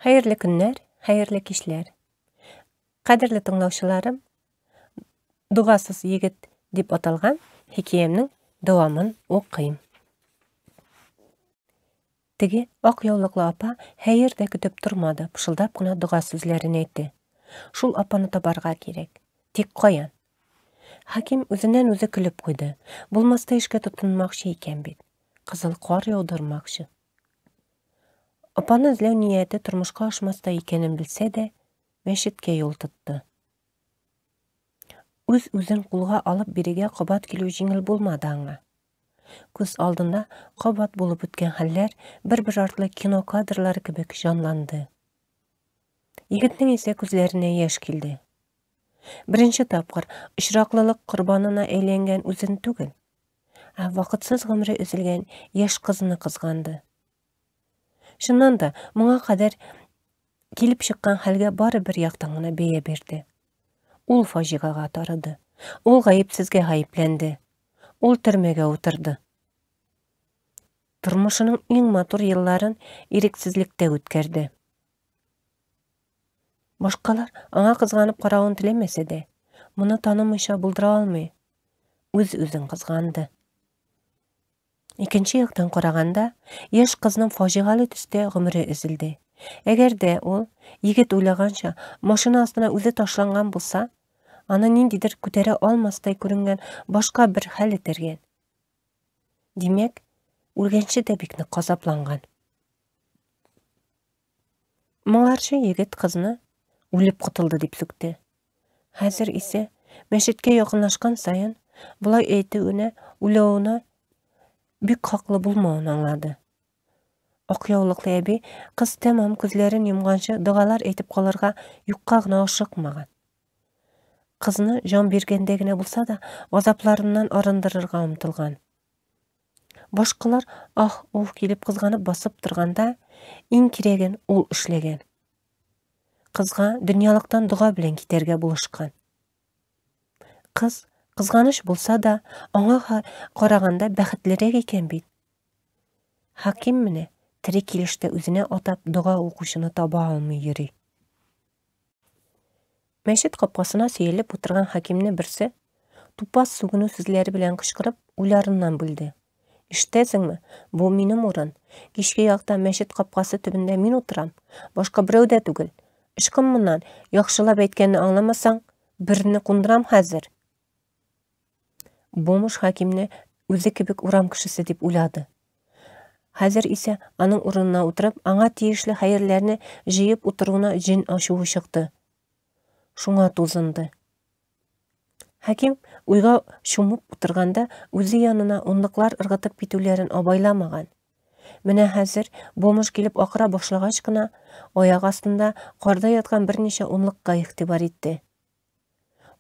Hayırlı günler, hayırlı kişiler. Qadirli tыңlaушыларым, Dugasız yigit dip atalgan hikayemnin dowamын okuyayım. Tigi ak yolluqlu apa hayırda kütüp turmadı, pışıldap gına duga sözlerini etdi. Şul apany tabarga kerek. Tik koyan. Hakim özünden özü külüp koydu. Bulmasta işke tutunmakşı eken bit. Kızıl qor yağdırmakşı. Apany izlew niyeti turmuşka aşmasta ekenin bilse de, meşitke yol tuttu. Öz-özün kulga alıp birige qabat kelүү жеңil bolmady aňa. Göz aldında qabat bolup ötken haller bir artly kino kadrlary kebek janlandy. Yigitniň ise gözlerine ýaş kildi. Birinçi tapqyr ışraklylyk qurbanyna eýlengen özüni tügel, wagtsyz gymry üzülgen ýaş kyzyny kızgandy. Şundan da muňa kadar kelip çykkan halga bary bir ýakdan gana beýe berdi. Ol fajigaga tarady. Ol gaýypsizge gaýyplendi. Ol türmege oturdy. Turmuşynyň iň matur ýyllaryn iriksizlikde ötkerdi. Başkalar aňa kızganyp garagyny tilemese de, muny tanymyşa buldyra almy. Öz-özüň kızgandy. Ikinci ýakdan garaganda, ýaş kyzynyň fajigaly түсde gymry üzildi. Egerde ol, yigit uylagança, maşyna astyna özü taşlangan bolsa, ana nindidir kötere almasday görüngen başka bir hal etergen. Demek, ölgençe de bikni gazaplangan. Moňarşy yigit kyzyny ölüp gutuldy dip sükdi. Häzir ise meşitke ýakynlaşgan saýyn bulay eýtigine, ulawuna büyük haklı bulmagyny aňlady. Ak ýawlykly ebi kız tamam gözlerini yumgança dugalar eýtip galarga ýukka gına aşykmagan. Kızını jan bergendegine bulsa da gazaplarından arındırırga umtulgan. Başkalar ah of kelip kızganyp basyp turganda iň kiregen ol işlegen. Kızga dünýalykdan duga bilen giterge buluşkan. Kız kızganyş bolsa da aňa garaganda bäxtliräk eken bit. Hakim mine tiri kilişde özüne atap duga okuşyny taba almy ýeri. Meşit kapkasyna seýilip oturgan hakimni birsi tupas suguny sizleri bilen kışkırıp ularından bildi. İşteziňmi? Bu minim uran. Kişke ýakda meşit kapkasy tübünde min oturam. Başka biröwde tügül. Işkym mundan ýakşylap aýtganny anlamasaň, birini kunduram häzir. Bomuş hakimni özü kebek uram kişisi dip ulady. Häzir ise anyň urununa oturup aňa tiýişli haýyrlaryny jyýyp oturugyna jin aşuwy çykdy. Şuňa tuzundy. Hakim uyga şumup oturganda özü ýanyna onluklar ırgatyp gitülerin abaylamagan. Mine häzir bomuş gelip akıra başlagaçkına ayak astında qarda yatgan bir neçe onlukka ýygtybar etdi.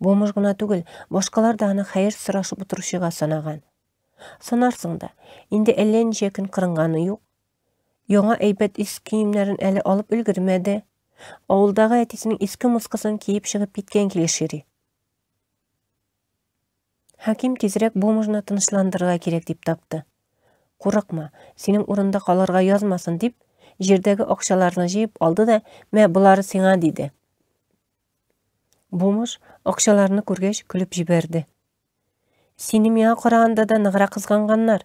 Bomuş gına tügül, başkalar da anyň haýyr soraşyp oturuşyga sanagan. Sanarsyň da, indi ellençe gün kırıngany ýok. Ýoňa eýbet is kiyimlerin eli alıp ülgürmedi. Awuldagy ätisiniň iski muskasyny kiyip çygyp gitgen kilişiri. Hakim tezirek bomujna tınışlandırga kerek dip tapdy. Kurakma, senin urunda kalarga yazmasın dip, jerdegi akşalaryny jyýyp aldy da, "Mä bulary siňa" diýdi. Bomuş akşalaryny körgeç külüp jiberdi. "Seni miňa garaganda da nygyra kızganganlar.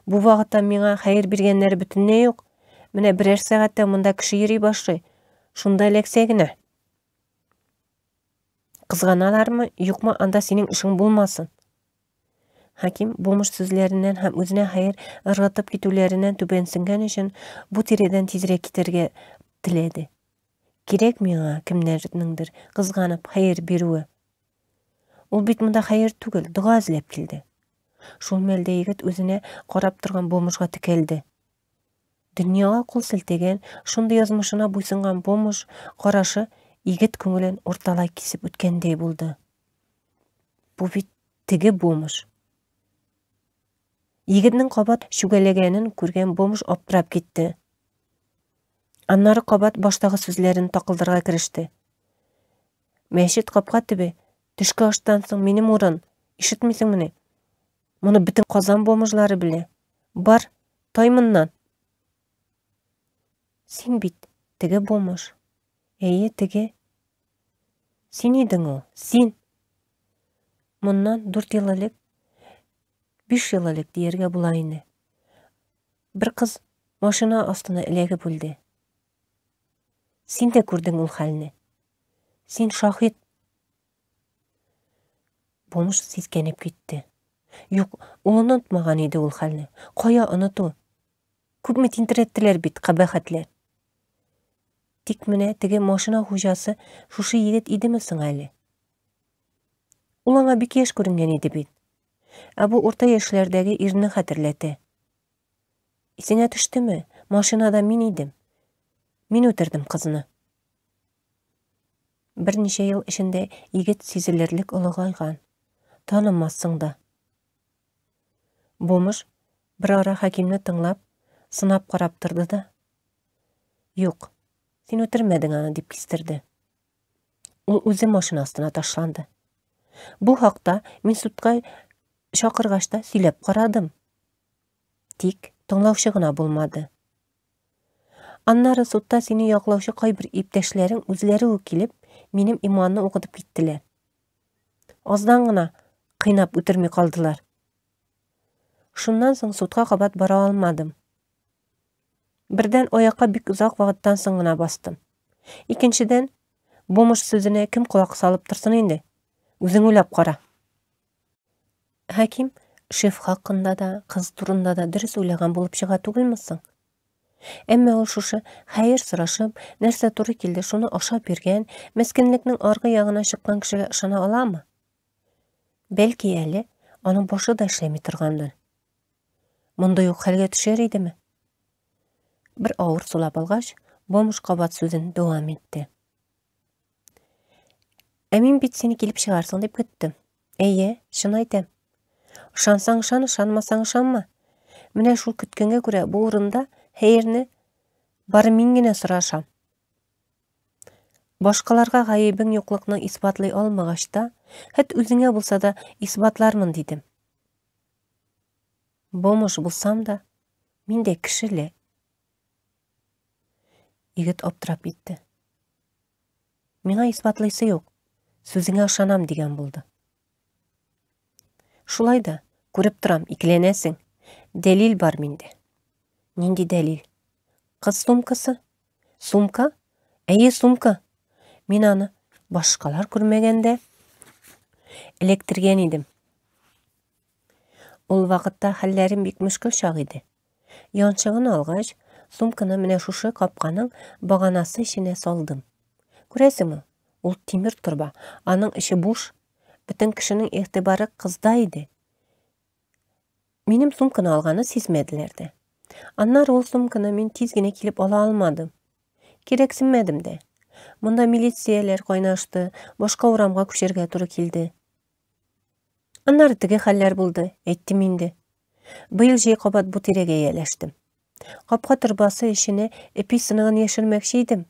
Bu wagtda miňa haýyr bergenleri bütünne ýok. Mine birer sagatda munda kişi ýeri başly. Şunda eleksegine. Kızganalarmy, ýokma anda senin işiň bolmasyn." Hakim bomuş sözlerinden hem özüne haýyr ırgatyp gitүүлerinden tübensingen üçin bu tireden tezirek giterge diledi. Gerek miňa kimlernindir kızganyp haýyr berýär. Ol bit munda haýyr tügel, duga izlep kildi. Şol melde ýigit özüne garap turgan bomuşga tikeldi. Dünýäge kul siltegen, şunda ýazmyşyna buýsungan bomuş garaşy ýigit köňülen ortalay kesip ötkendey boldy. Bu bit tigi bomuş. Yigitniň qabat şügelegenin görgen bomuş apdyrap gitdi. Annary qabat başdagy sözlerini takıldyrga kirişdi. "Meşit kapka tibi, düşke aşdan soň menim uran, işitmisiňmi? Muny bitin kazan bomujlary bile. Bar, taýmyndan." "Sen bit, Теге бомыш. Әйе, теге. Син идің о, син. Мұннан 4 ел элек, 5 ел элек диерге булайны. Бір қыз машина астына элегип үлде. Син де күрдің ул хәлне. Син шахид. Бомыш сискәнеп китте. Юк, ул онытмаган иде ул хәлне. Кая оныту? Күпме тинтереттеләр бит кабахәтләр. Тик менә теге машина хуҗасы шушы егет идеме соң әле? Ул аңа бик яшь күренгән иде бит. Ә бу урта яшьләрдәге ирне хәтерләтә. Исеңә төштеме? Машинада мин идем. Мин үтердем кызны. Берничә ел эчендә егет сизелерлек олыгайган. Танымассың да. Бомыш бер ара хәкимне тыңлап, сынап карап торды да. Юк, син үтермәдең аны дип кистерде. Ул үзе машина астына ташланды. Бу хакта мин судка чакыргачта сөйләп карадым. Тик тыңлаучы гына булмады. Аннары судта сине яклаучы кайбер иптәшләрең үзләре үк килеп, минем иманны укытып киттеләр. Аздан гына кыйнап үтерми калдылар. Шуннан соң судка кабат бара алмадым. Бердән аякка бик узак вакыттан соң гына бастым. Икенчедән, бомыш сүзенә кем кулак салып торсын инде? Үзең уйлап кара. Хәким шеф хакында да, кыз турында да дөрес уйлаган булып чыга түгелме соң? Әмма ул шушы хәер сорашып, нәрсә туры килде, шуны ашап биргән, мәскенлекнең аргы ягына чыккан кешегә ышана аламы? Бәлки әле аның башы да эшләми торгандыр. Мондай ук хәлгә төшәр идеме? Бер авыр сулап алгач, бомыш кабат сүзен дәвам итте. Ә мин бит сине килеп чыгарсың дип көттем. Әйе, шуны әйтәм. Ышансаң ышан, ышанмасаң ышанма. Менә шул көткәнгә күрә бу урында хәерне бары мин генә сорашам. Башкаларга гаебең юклыкны исбатлый алмагач та, хәт үзеңә булса да исбатлармын дидем. Бомыш булсам да, мин дә кешеле. Егет аптырап китте. Миңа исбатлыйсы юк, сүзеңә ышанам дигән булды. Шулай да, күреп торам, икеләнәсең. Дәлил бар миндә. Нинди дәлил? Кыз сумкасы? Сумка? Әйе, сумка. Мин аны башкалар күрмәгәндә электергән идем. Ул вакытта хәлләрем бик мөшкел чак иде. Янчыгын алгач, сумканы менә шушы капканың баганасы эченә салдым. Күрәсеңме? Ул тимер торба, аның эче буш. Бүтән кешенең игътибары кызда иде. Минем сумканы алганы сизмәделәр дә. Аннары ул сумканы мин тиз генә килеп ала алмадым. Кирәксенмәдем дә. Монда милицияләр кайнашты, башка урамга күчәргә туры килде. Аннары теге хәлләр булды, әйттем инде. Быел җәй кабат бу тирәгә яләштем. Капка торбасы эченә эпи сыныгын яшермәкче идем.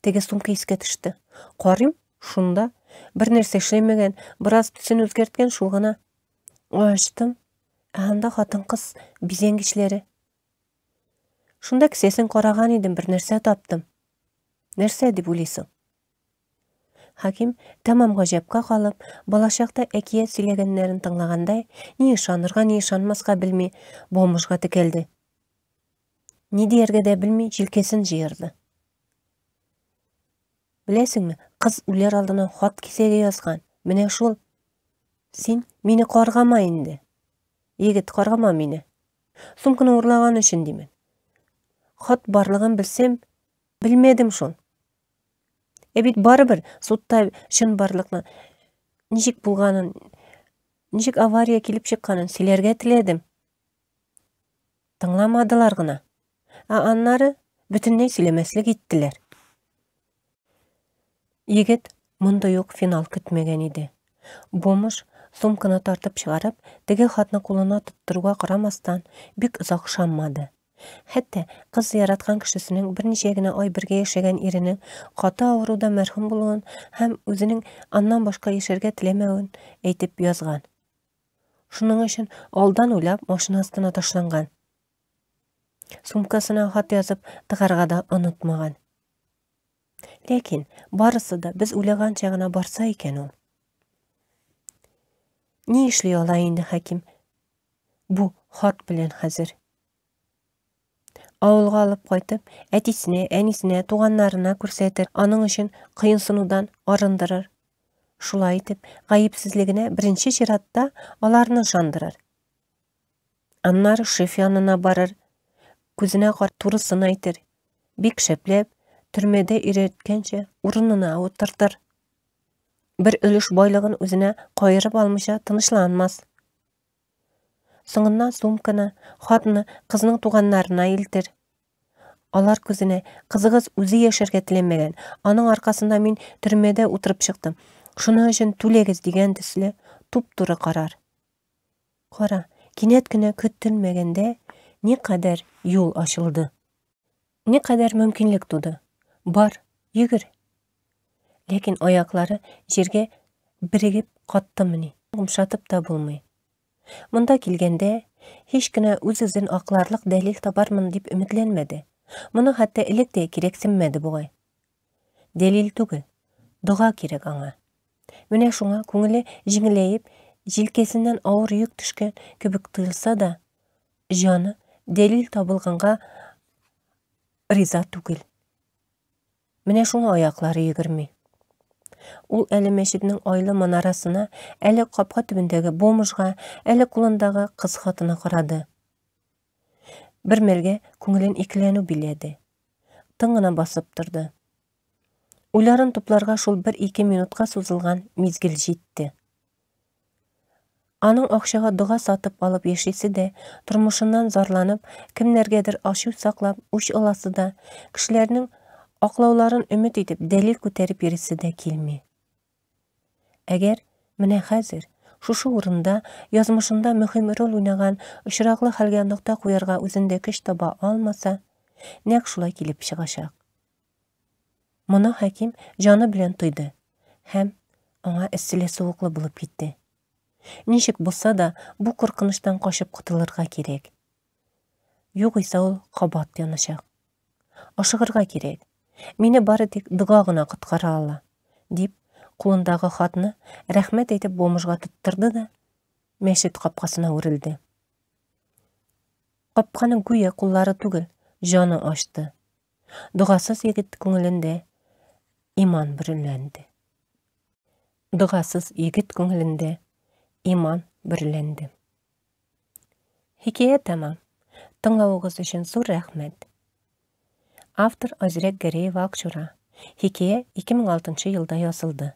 Теге сумка искә төште. Карыйм, шунда бер нәрсә эшләмәгән, бераз төсен үзгәрткән шул гына. Ачтым. Анда хатын-кыз бизәнгечләре. Шунда кесәсен караган идем, бер нәрсә таптым. Нәрсә дип уйлыйсың? Хаким тәмам гаҗәпкә калып, балачакта әкият сөйләгәннәрен тыңлагандай, ни ышанырга, ни ышанмаска белми, бомышка текәлде. Ни дияргә дә белми, җилкәсен җыерды. Беләсеңме, кыз үләр алдына хат кисәгә язган. Менә шул. Син мине каргама инде. Егет, каргама мине. Сумканы урлаган өчен димен. Хат барлыгын белсәм, белмәдем шул. Бит барыбер судта шын барлыкны, ничек булганын, ничек авария килеп чыкканын сөйләргә теләдем. Тыңламадылар гына. Аннары бөтенләй сөйләмәслек иттеләр. Егет мондай ук финал көтмәгән иде. Бомыш сумканы тартып чыгарып, теге хатны кулына тоттыруга карамастан, бик озак ышанмады. Хәтта кыз яраткан кешесенең берничә генә ай бергә яшәгән иренең каты авыруда мәрхүм булуын һәм үзенең аннан башка яшәргә теләмәвен әйтеп язган. Шуның өчен алдан уйлап машина астына ташланган. Сумкасына хат язып тыгарга да онытмаган. Ләкин барысы да без уйлаганча гына барса икән ул. Ни эшли ала инде Хәким бу хат белән хәзер? Авылга алып кайтып, әтисенә, әнисенә, туганнарына күрсәтер, аның өчен кыенсынудан арындырыр. Шулай итеп, гаепсезлегенә беренче чиратта аларны ышандырыр. Аннары шеф янына барыр, күзенә карап турысын әйтер. Бик шәпләп, төрмәдә өйрәткәнчә урынына утыртыр. Бер өлеш байлыгын үзенә кайырып алмыйча тынычланмас. Соңыннан сумканы, хатны кызның туганнарына илтер. Алар күзенә кызыгыз үзе яшәргә теләмәгән, аның аркасында мин төрмәдә утырып чыктым. Шуның өчен түләгез дигән төсле туп-туры карар. Кара, кинәт кенә көтелмәгәндә никадәр юл ачылды. Никадәр мөмкинлек туды. Бар, йөгер. Ләкин аяклары җиргә бирегеп каттымыни, йомшатып та булмый. Монда килгәндә һич кенә үз-үзен акларлык дәлил табармын дип өметләнмәде. Моны хәтта элек тә кирәксенмәде бугай. Дәлил түгел, дуга кирәк аңа. Менә шуңа күңеле җиңеләеп, җилкәсеннән авыр йөк төшкән кебек тоелса да, җаны дәлил табылганга риза түгел. Менә шуңа аяклары йөгерми. Ул әле мәчетнең айлы манарасына, әле капка төбендәге бомжга, әле кулындагы кыз хатына карады. Бер мәлгә күңелен икеләнү биләде. Тын гына басып торды. Уйларын тупларга шул 1-2 минутка сузылган мизгел җитте. Аның акчага дуга сатып алып яшисе дә, тормышыннан зарланып, кемнәргәдер ачу саклап, үч аласы да, кешеләрнең аклауларын өмет итеп, дәлил күтәреп йөрисе дә килми. Әгәр менә хәзер шушы урында язмышында мөһим роль уйнаган очраклы хәлгә нокта куярга үзендә көч таба алмаса, нәкъ шулай килеп чыгачак. Моны Хәким җаны белән тойды һәм аңа эсселе суыклы булып китте. Ничек булса да, бу куркыныштан качып кутылырга кирәк. Югыйсә ул кабат яначак. Ашыгырга кирәк. Мине бары тик дуга гына коткара ала, дип, кулындагы хатны рәхмәт әйтеп бомжга тоттырды да, мәчет капкасына үрелде. Капканы гүя куллары түгел, җаны ачты. Дугасыз егет күңелендә иман берләнде. Дугасыз егет күңелендә иман берләнде. Хикәя тәмам. Тыңлавыгыз өчен зур рәхмәт. Автор Азрәк Гәрәева Акчура. Хикәя 2006 елда язылды.